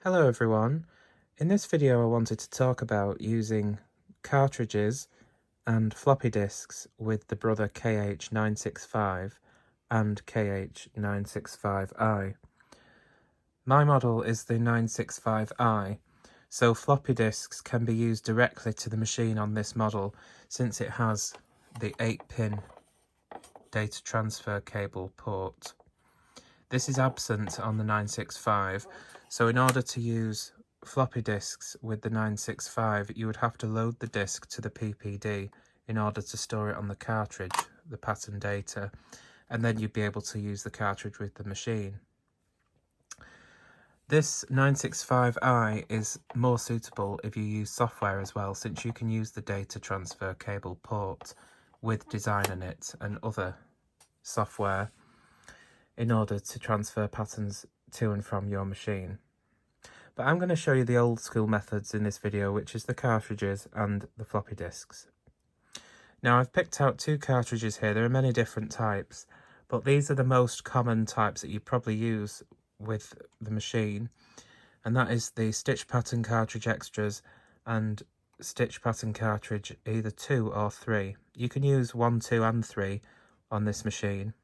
Hello everyone. In this video I wanted to talk about using cartridges and floppy disks with the brother KH-965 and KH-965i. My model is the 965i, so floppy disks can be used directly to the machine on this model since it has the 8-pin data transfer cable port. This is absent on the 965, so in order to use floppy disks with the 965, you would have to load the disk to the PPD in order to store it on the cartridge, the pattern data, and then you'd be able to use the cartridge with the machine. This 965i is more suitable if you use software as well, since you can use the data transfer cable port with DesignerKnit and other software in order to transfer patterns to and from your machine. But I'm going to show you the old school methods in this video, which is the cartridges and the floppy disks. Now I've picked out two cartridges here. There are many different types, but these are the most common types that you probably use with the machine, and that is the Stitch Pattern Cartridge Extras and Stitch Pattern Cartridge either 2 or 3. You can use 1, 2 and 3 on this machine.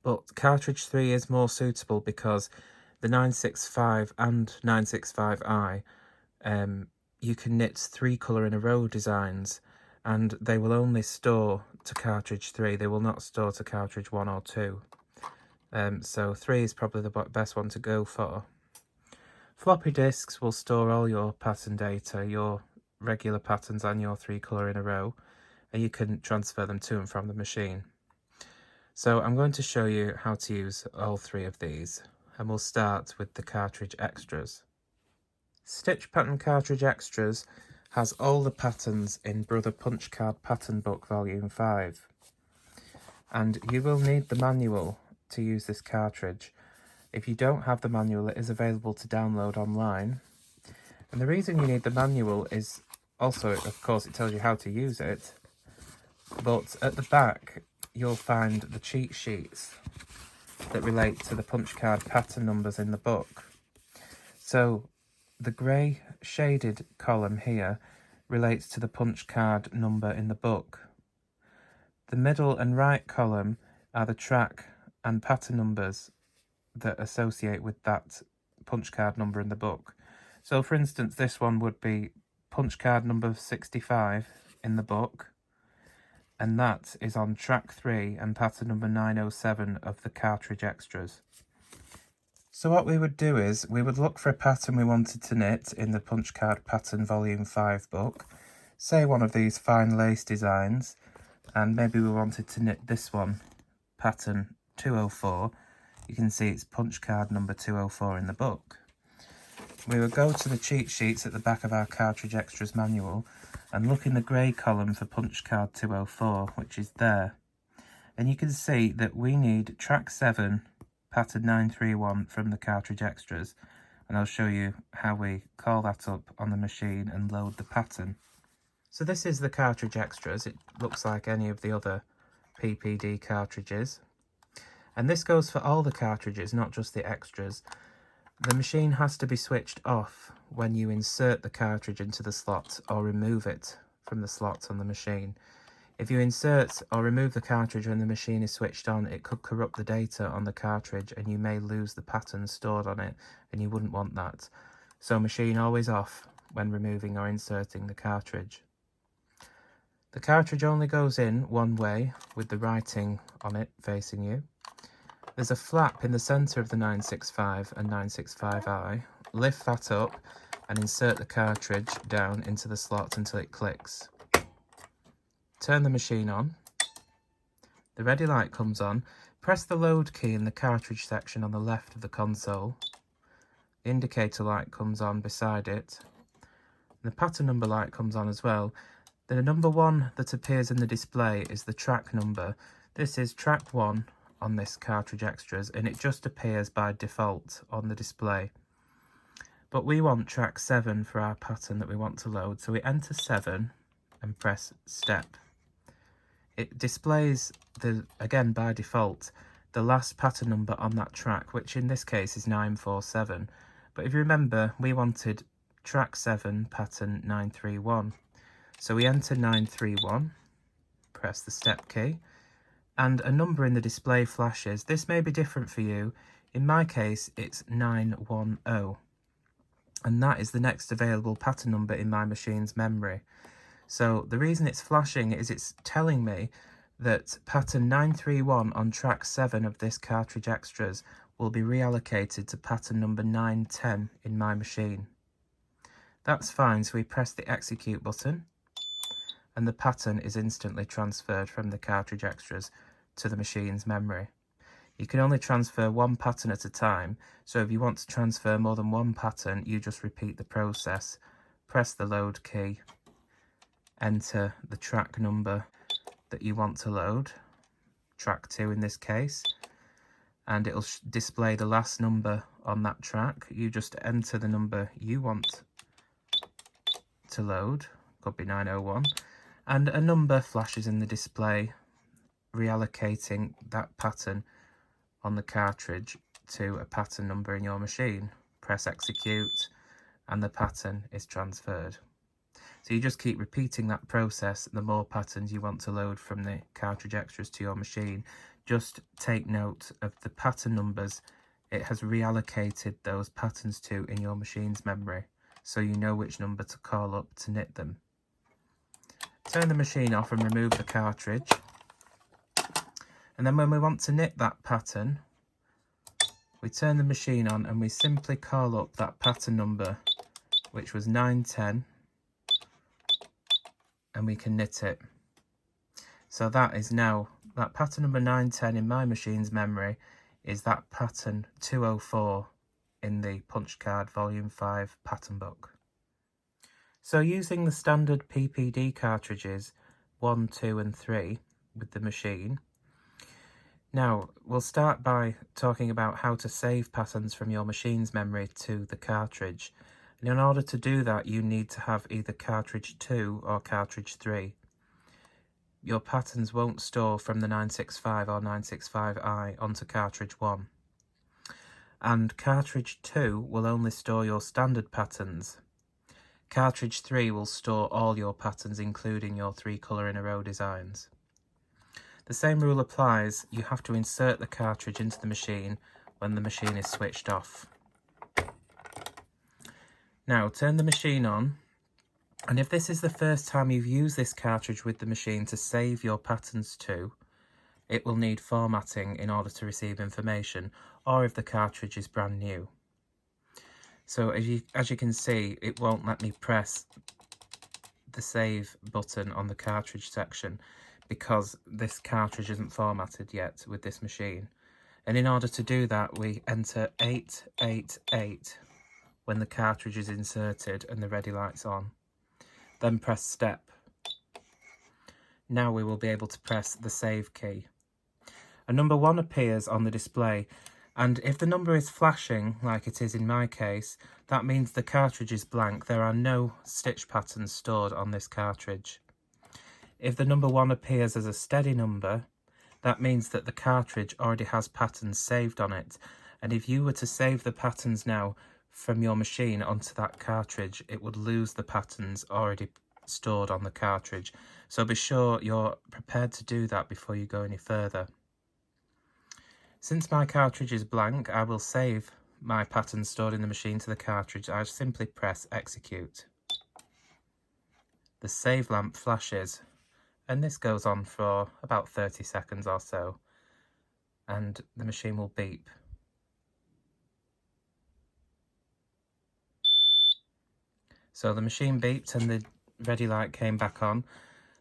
But cartridge 3 is more suitable because the 965 and 965i, you can knit 3 colour in a row designs, and they will only store to cartridge 3. They will not store to cartridge 1 or 2. So 3 is probably the best one to go for. Floppy disks will store all your pattern data, your regular patterns and your 3 colour in a row, and you can transfer them to and from the machine. So I'm going to show you how to use all 3 of these, and we'll start with the cartridge extras. Stitch Pattern Cartridge Extras has all the patterns in Brother Punch Card Pattern Book Volume 5, and you will need the manual to use this cartridge. If you don't have the manual, it is available to download online, and the reason you need the manual is also, of course, it tells you how to use it, but at the back you'll find the cheat sheets that relate to the punch card pattern numbers in the book. So the grey shaded column here relates to the punch card number in the book. The middle and right column are the track and pattern numbers that associate with that punch card number in the book. So for instance, this one would be punch card number 65 in the book, and that is on track 3 and pattern number 907 of the cartridge extras. So what we would do is we would look for a pattern we wanted to knit in the punch card pattern volume 5 book, say one of these fine lace designs, and maybe we wanted to knit this one, pattern 204. You can see it's punch card number 204 in the book. We would go to the cheat sheets at the back of our cartridge extras manual and look in the grey column for punch card 204, which is there. And you can see that we need track 7, pattern 931 from the cartridge extras, and I'll show you how we call that up on the machine and load the pattern. So this is the cartridge extras. It looks like any of the other PPD cartridges. And this goes for all the cartridges, not just the extras. The machine has to be switched off when you insert the cartridge into the slot or remove it from the slot on the machine. If you insert or remove the cartridge when the machine is switched on, it could corrupt the data on the cartridge and you may lose the pattern stored on it, and you wouldn't want that. So machine always off when removing or inserting the cartridge. The cartridge only goes in one way with the writing on it facing you. There's a flap in the centre of the 965 and 965i. Lift that up and insert the cartridge down into the slot until it clicks. Turn the machine on. The ready light comes on. Press the load key in the cartridge section on the left of the console. The indicator light comes on beside it. The pattern number light comes on as well. The number 1 that appears in the display is the track number. This is track 1 on this cartridge extras, and it just appears by default on the display. But we want track 7 for our pattern that we want to load, so we enter 7 and press step. It displays, again by default, the last pattern number on that track, which in this case is 947, But if you remember, we wanted track 7 pattern 931. So we enter 931, press the step key, and a number in the display flashes. This may be different for you. In my case, it's 910. And that is the next available pattern number in my machine's memory. So the reason it's flashing is it's telling me that pattern 931 on track 7 of this Cartridge Extras will be reallocated to pattern number 910 in my machine. That's fine, so we press the execute button and the pattern is instantly transferred from the Cartridge Extras to the machine's memory. You can only transfer one pattern at a time, so if you want to transfer more than one pattern, you just repeat the process. Press the load key, enter the track number that you want to load, track 2 in this case, and it'll display the last number on that track. You just enter the number you want to load, could be 901, and a number flashes in the display reallocating that pattern on the cartridge to a pattern number in your machine. Press execute and the pattern is transferred. So you just keep repeating that process the more patterns you want to load from the Cartridge Extras to your machine. Just take note of the pattern numbers it has reallocated those patterns to in your machine's memory, so you know which number to call up to knit them. Turn the machine off and remove the cartridge. And then when we want to knit that pattern, we turn the machine on and we simply call up that pattern number, which was 910, and we can knit it. So that is now, that pattern number 910 in my machine's memory is that pattern 204 in the punch card volume 5 pattern book. So using the standard PPD cartridges 1, 2 and 3 with the machine, now we'll start by talking about how to save patterns from your machine's memory to the cartridge. And in order to do that, you need to have either cartridge 2 or cartridge 3. Your patterns won't store from the 965 or 965i onto cartridge 1. And cartridge 2 will only store your standard patterns. Cartridge 3 will store all your patterns, including your 3 colour in a row designs. The same rule applies. You have to insert the cartridge into the machine when the machine is switched off. Now turn the machine on, and if this is the first time you've used this cartridge with the machine to save your patterns to, it will need formatting in order to receive information, or if the cartridge is brand new. So as you can see, it won't let me press the save button on the cartridge section because this cartridge isn't formatted yet with this machine. And in order to do that, we enter 888 when the cartridge is inserted and the ready light's on. Then press step. Now we will be able to press the save key. A number 1 appears on the display, and if the number is flashing, like it is in my case, that means the cartridge is blank. There are no stitch patterns stored on this cartridge. If the number 1 appears as a steady number, that means that the cartridge already has patterns saved on it, and if you were to save the patterns now from your machine onto that cartridge, it would lose the patterns already stored on the cartridge. So be sure you're prepared to do that before you go any further. Since my cartridge is blank, I will save my patterns stored in the machine to the cartridge. I simply press execute. The save lamp flashes, and this goes on for about 30 seconds or so, and the machine will beep. So the machine beeped and the ready light came back on.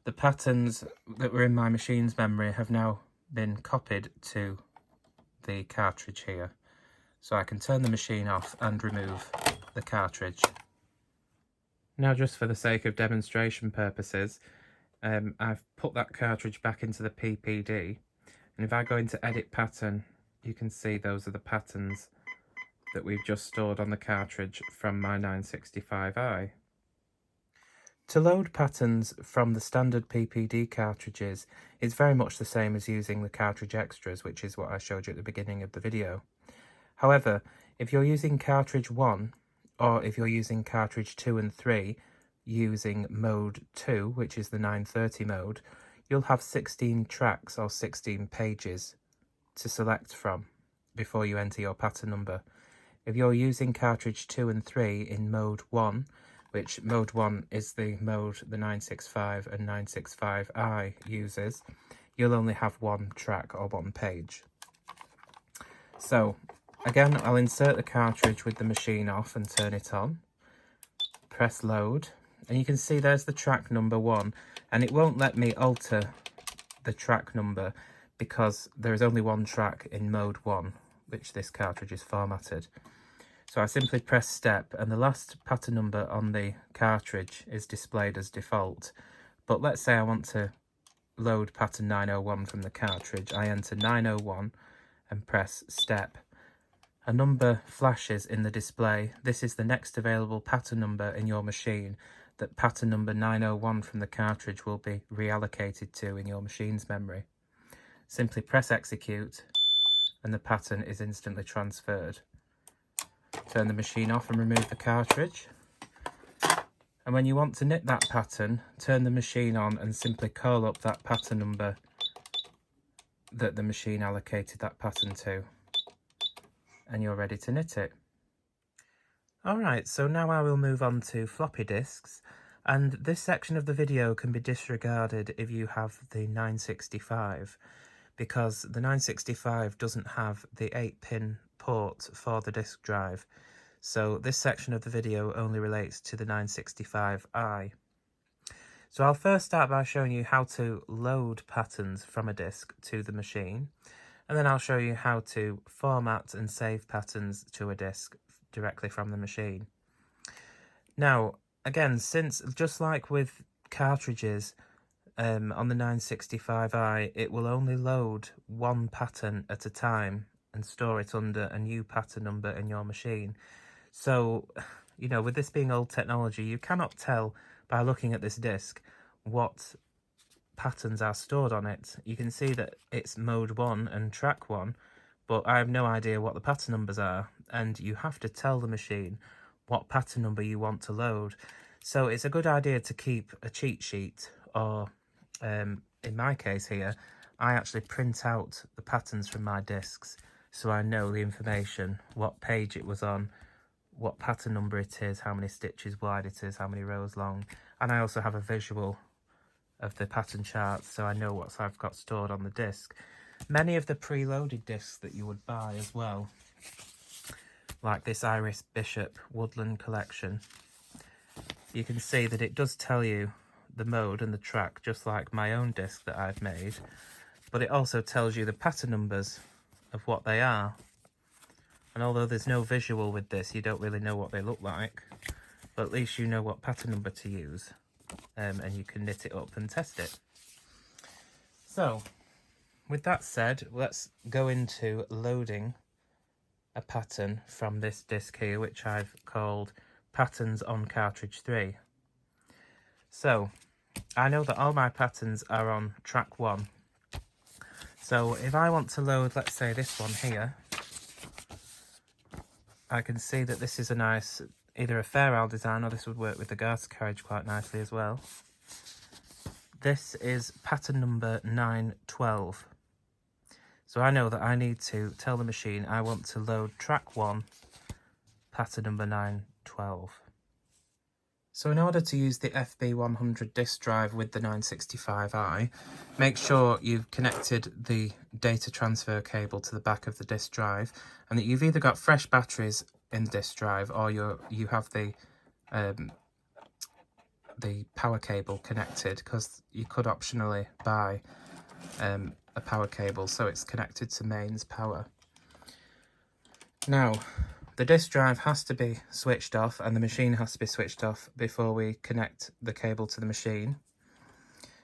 The patterns that were in my machine's memory have now been copied to the cartridge here. So I can turn the machine off and remove the cartridge. Now, just for the sake of demonstration purposes, I've put that cartridge back into the PPD, and if I go into edit pattern, you can see those are the patterns that we've just stored on the cartridge from my 965i. To load patterns from the standard PPD cartridges is very much the same as using the Cartridge Extras, which is what I showed you at the beginning of the video. However, If you're using cartridge 1, or if you're using cartridge 2 and 3, using mode 2, which is the 930 mode, you'll have 16 tracks or 16 pages to select from before you enter your pattern number. If you're using cartridge 2 and 3 in mode 1, which mode 1 is the mode the 965 and 965i uses, you'll only have one track or one page. So again, I'll insert the cartridge with the machine off and turn it on. Press load, and you can see there's the track number 1, and it won't let me alter the track number because there is only one track in mode 1, which this cartridge is formatted. So I simply press step, and the last pattern number on the cartridge is displayed as default. But let's say I want to load pattern 901 from the cartridge. I enter 901 and press step. A number flashes in the display. This is the next available pattern number in your machine that pattern number 901 from the cartridge will be reallocated to in your machine's memory. Simply press execute and the pattern is instantly transferred. Turn the machine off and remove the cartridge. And when you want to knit that pattern, turn the machine on and simply call up that pattern number that the machine allocated that pattern to, and you're ready to knit it. Alright, so now I will move on to floppy disks, and this section of the video can be disregarded if you have the 965, because the 965 doesn't have the 8-pin port for the disk drive, so this section of the video only relates to the 965i. So I'll first start by showing you how to load patterns from a disk to the machine, and then I'll show you how to format and save patterns to a disk directly from the machine. Now, again, since just like with cartridges on the 965i, it will only load one pattern at a time and store it under a new pattern number in your machine. So, you know, with this being old technology, you cannot tell by looking at this disk what patterns are stored on it. You can see that it's mode 1 and track 1, but I have no idea what the pattern numbers are, and you have to tell the machine what pattern number you want to load. So it's a good idea to keep a cheat sheet, or in my case here, I actually print out the patterns from my discs so I know the information, what page it was on, what pattern number it is, how many stitches wide it is, how many rows long, and I also have a visual of the pattern charts so I know what I've got stored on the disc. Many of the preloaded discs that you would buy as well, like this Iris Bishop Woodland collection, you can see that it does tell you the mode and the track, just like my own disc that I've made, but it also tells you the pattern numbers of what they are. And although there's no visual with this, you don't really know what they look like, but at least you know what pattern number to use, and you can knit it up and test it. So, with that said, let's go into loading a pattern from this disc here, which I've called Patterns on Cartridge 3. So, I know that all my patterns are on track 1. So if I want to load, let's say this one here, I can see that this is a nice, either a fair owl design, or this would work with the garter carriage quite nicely as well. This is pattern number 912. So I know that I need to tell the machine I want to load track 1, pattern number 912. So in order to use the FB100 disk drive with the 965i, make sure you've connected the data transfer cable to the back of the disk drive, and that you've either got fresh batteries in the disk drive, or you have the power cable connected, because you could optionally buy a power cable so it's connected to mains power. Now, the disk drive has to be switched off and the machine has to be switched off before we connect the cable to the machine.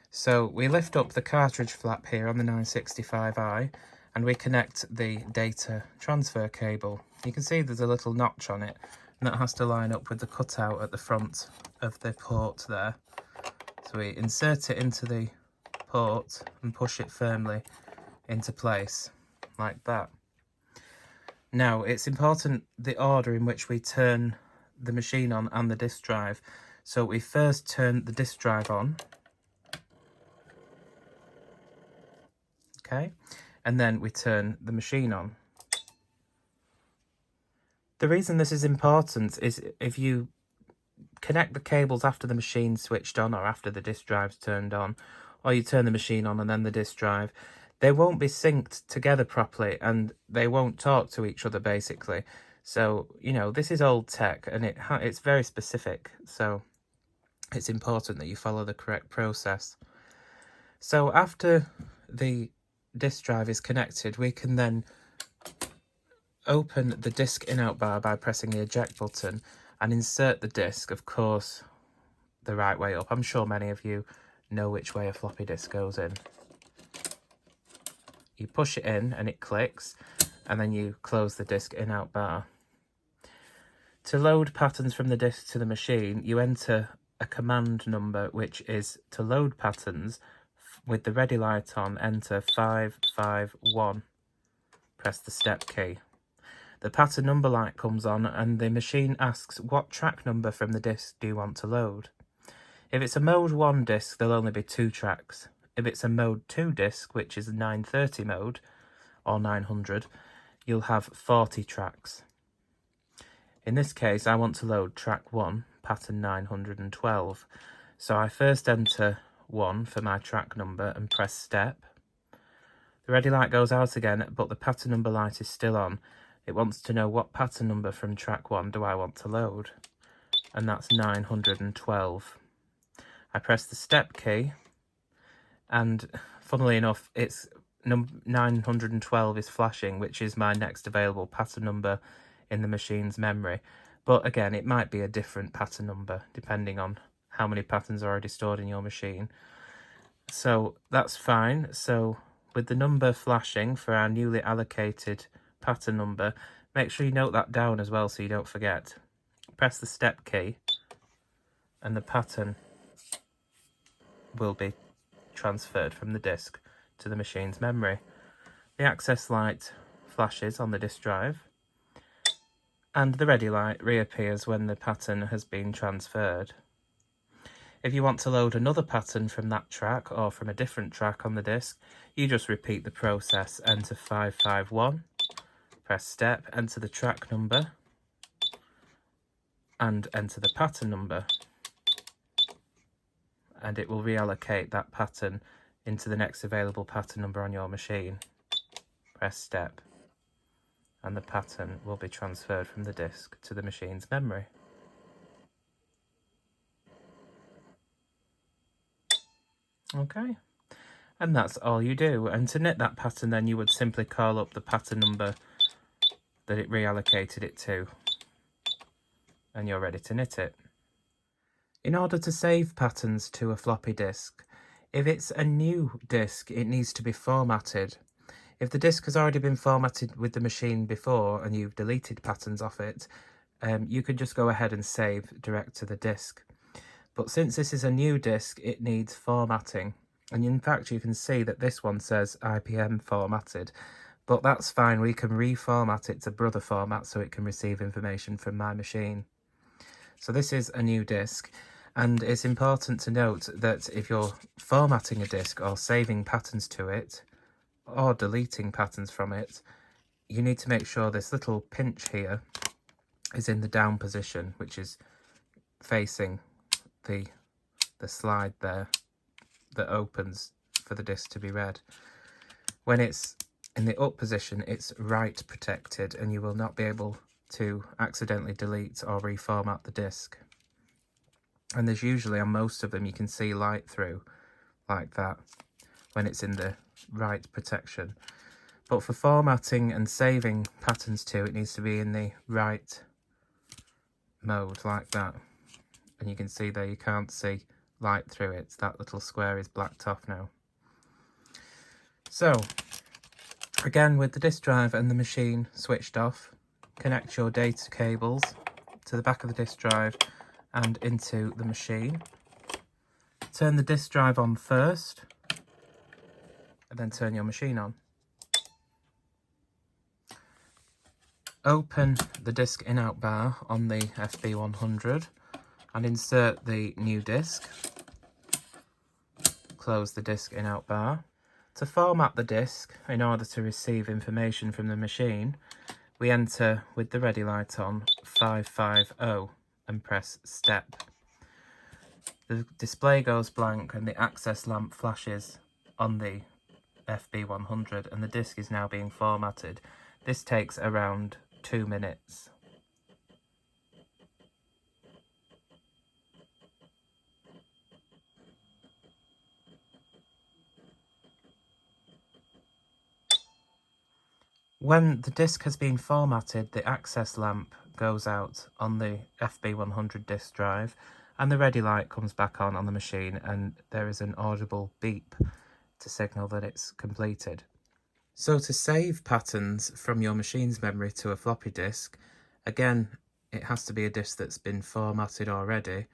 So we lift up the cartridge flap here on the 965i and we connect the data transfer cable. You can see there's a little notch on it, and that has to line up with the cutout at the front of the port there. So we insert it into the port and push it firmly into place like that. Now, it's important the order in which we turn the machine on and the disk drive. So we first turn the disk drive on, okay, and then we turn the machine on. The reason this is important is if you connect the cables after the machine's switched on or after the disk drive's turned on, or you turn the machine on and then the disk drive, they won't be synced together properly and they won't talk to each other basically. So, you know, this is old tech and it's very specific, so it's important that you follow the correct process. So after the disk drive is connected, we can then open the disk in-out bar by pressing the eject button and insert the disk, of course, the right way up. I'm sure many of you know which way a floppy disk goes in. You push it in and it clicks, and then you close the disk in-out bar. To load patterns from the disk to the machine, you enter a command number, which is to load patterns. With the ready light on, enter 551. Press the step key. The pattern number light comes on and the machine asks what track number from the disk do you want to load. If it's a mode 1 disk, there'll only be 2 tracks. If it's a mode 2 disk, which is a 930 mode, or 900, you'll have 40 tracks. In this case, I want to load track 1, pattern 912. So I first enter 1 for my track number and press step. The ready light goes out again, but the pattern number light is still on. It wants to know what pattern number from track 1 do I want to load, and that's 912. I press the step key, and funnily enough, it's 912 is flashing, which is my next available pattern number in the machine's memory. But again, it might be a different pattern number depending on how many patterns are already stored in your machine. So that's fine. So with the number flashing for our newly allocated pattern number, make sure you note that down as well so you don't forget. Press the step key and the pattern will be transferred from the disk to the machine's memory. The access light flashes on the disk drive and the ready light reappears when the pattern has been transferred. If you want to load another pattern from that track or from a different track on the disk, you just repeat the process. Enter 551, press step, enter the track number and enter the pattern number, and it will reallocate that pattern into the next available pattern number on your machine. Press step and the pattern will be transferred from the disk to the machine's memory. Okay, and that's all you do. And to knit that pattern, then you would simply call up the pattern number that it reallocated it to, and you're ready to knit it. In order to save patterns to a floppy disk, if it's a new disk, it needs to be formatted. If the disk has already been formatted with the machine before and you've deleted patterns off it, you could just go ahead and save direct to the disk. But since this is a new disk, it needs formatting. And in fact, you can see that this one says IPM formatted, but that's fine. We can reformat it to brother format so it can receive information from my machine. So this is a new disk, and it's important to note that if you're formatting a disk or saving patterns to it, or deleting patterns from it, you need to make sure this little pinch here is in the down position, which is facing the slide there that opens for the disk to be read. When it's in the up position, it's write protected and you will not be able to accidentally delete or reformat the disk. And there's usually, on most of them, you can see light through like that when it's in the write protection. But for formatting and saving patterns to, it needs to be in the write mode like that. And you can see there you can't see light through it. That little square is blacked off now. So again, with the disk drive and the machine switched off, connect your data cables to the back of the disk drive and into the machine. Turn the disk drive on first and then turn your machine on. Open the disc in-out bar on the FB100 and insert the new disc. Close the disc in-out bar. To format the disc, in order to receive information from the machine, we enter with the ready light on 550 and press step. The display goes blank and the access lamp flashes on the FB100 and the disc is now being formatted. This takes around 2 minutes. When the disc has been formatted, the access lamp goes out on the FB100 disk drive and the ready light comes back on the machine, and there is an audible beep to signal that it's completed. So to save patterns from your machine's memory to a floppy disk, again, it has to be a disk that's been formatted already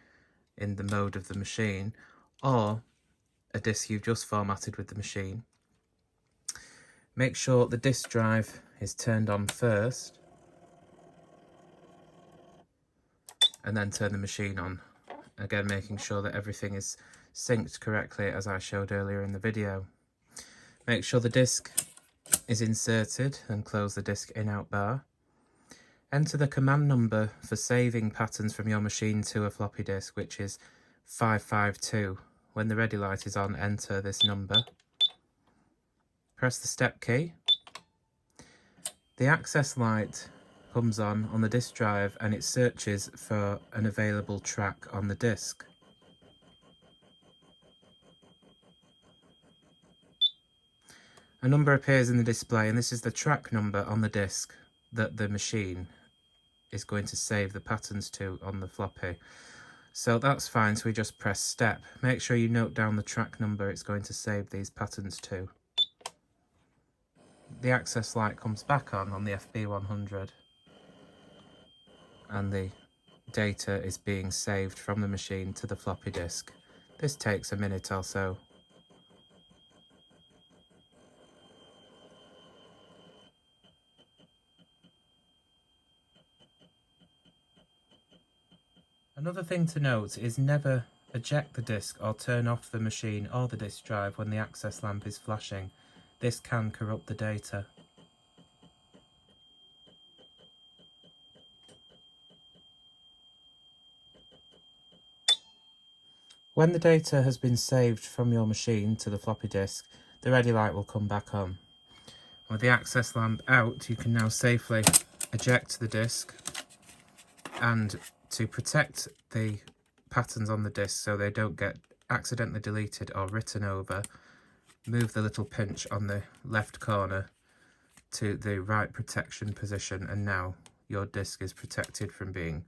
in the mode of the machine, or a disk you've just formatted with the machine. Make sure the disk drive is turned on first and then turn the machine on. Again, making sure that everything is synced correctly as I showed earlier in the video. Make sure the disk is inserted and close the disk in-out bar. Enter the command number for saving patterns from your machine to a floppy disk, which is 552. When the ready light is on, enter this number. Press the step key. The access light comes on the disk drive and it searches for an available track on the disk. A number appears in the display, and this is the track number on the disk that the machine is going to save the patterns to on the floppy. So that's fine, so we just press step. Make sure you note down the track number it's going to save these patterns to. The access light comes back on the FB100 and the data is being saved from the machine to the floppy disk. This takes a minute or so. Another thing to note is never eject the disk or turn off the machine or the disk drive when the access lamp is flashing. This can corrupt the data. When the data has been saved from your machine to the floppy disk, the ready light will come back on. With the access lamp out, you can now safely eject the disk, and to protect the patterns on the disk so they don't get accidentally deleted or written over, move the little pinch on the left corner to the right protection position, and now your disk is protected from being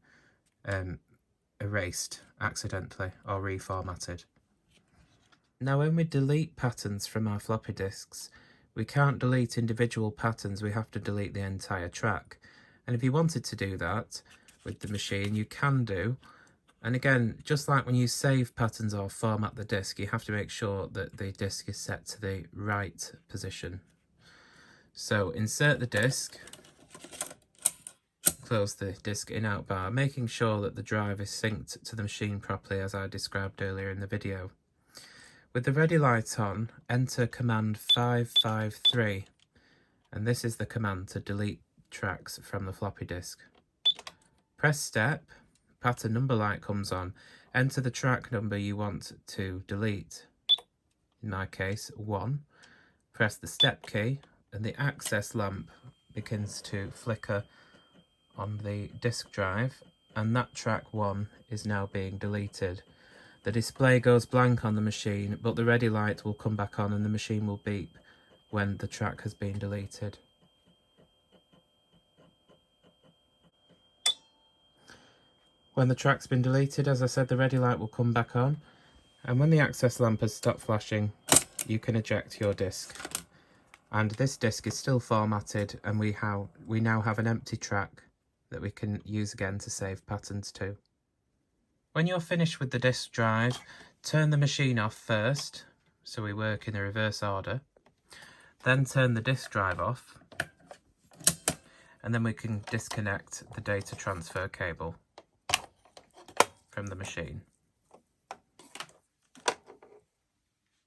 erased accidentally or reformatted. Now when we delete patterns from our floppy disks, we can't delete individual patterns, we have to delete the entire track. And if you wanted to do that with the machine, you can do. And again, just like when you save patterns or format the disk, you have to make sure that the disk is set to the right position. So insert the disk, close the disk in-out bar, making sure that the drive is synced to the machine properly as I described earlier in the video. With the ready light on, enter command 553, and this is the command to delete tracks from the floppy disk. Press step, pattern number light comes on, enter the track number you want to delete, in my case 1, press the step key and the access lamp begins to flicker on the disk drive, and that track 1 is now being deleted. The display goes blank on the machine, but the ready light will come back on and the machine will beep when the track has been deleted. When the track's been deleted, as I said, the ready light will come back on, and when the access lamp has stopped flashing, you can eject your disk. And this disk is still formatted, and we now have an empty track that we can use again to save patterns to. When you're finished with the disk drive, turn the machine off first, so we work in the reverse order. Then turn the disk drive off, and then we can disconnect the data transfer cable from the machine.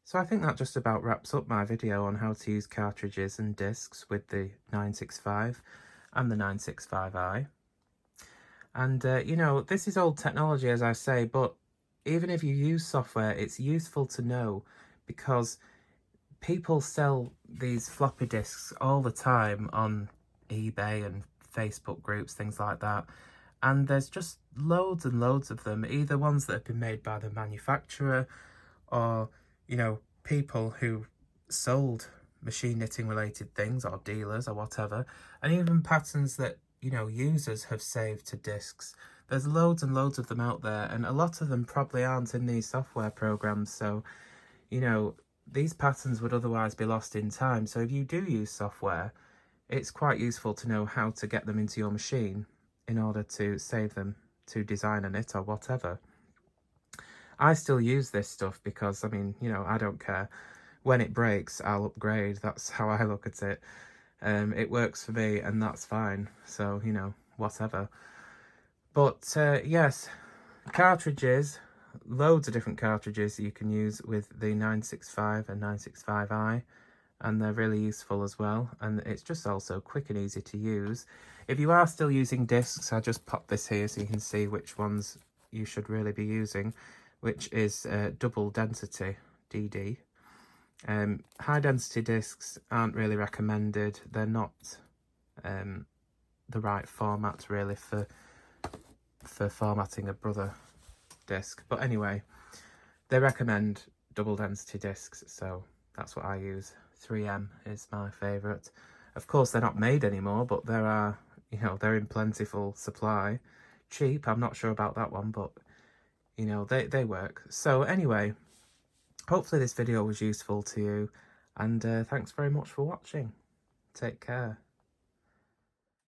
So I think that just about wraps up my video on how to use cartridges and discs with the 965 and the 965i. And you know, this is old technology, as I say, but even if you use software, it's useful to know, because people sell these floppy disks all the time on eBay and Facebook groups, things like that. And there's just loads and loads of them, either ones that have been made by the manufacturer, or, you know, people who sold machine knitting related things, or dealers or whatever, and even patterns that, you know, users have saved to discs. There's loads and loads of them out there, and a lot of them probably aren't in these software programs, so, you know, these patterns would otherwise be lost in time. So if you do use software, it's quite useful to know how to get them into your machine in order to save them to design a knit or whatever. I still use this stuff because, I mean, you know, I don't care. When it breaks, I'll upgrade. That's how I look at it. It works for me, and that's fine. So, you know, whatever. But, yes, cartridges, loads of different cartridges you can use with the 965 and 965i, and they're really useful as well, and it's just also quick and easy to use. If you are still using discs, I just pop this here so you can see which ones you should really be using, which is double density, DD. High density discs aren't really recommended. They're not the right format really for formatting a brother disc, but anyway, they recommend double density discs, so that's what I use. 3M is my favourite. Of course, they're not made anymore, but there are, you know, they're in plentiful supply. Cheap, I'm not sure about that one, but, you know, they work. So anyway, hopefully this video was useful to you, and thanks very much for watching. Take care.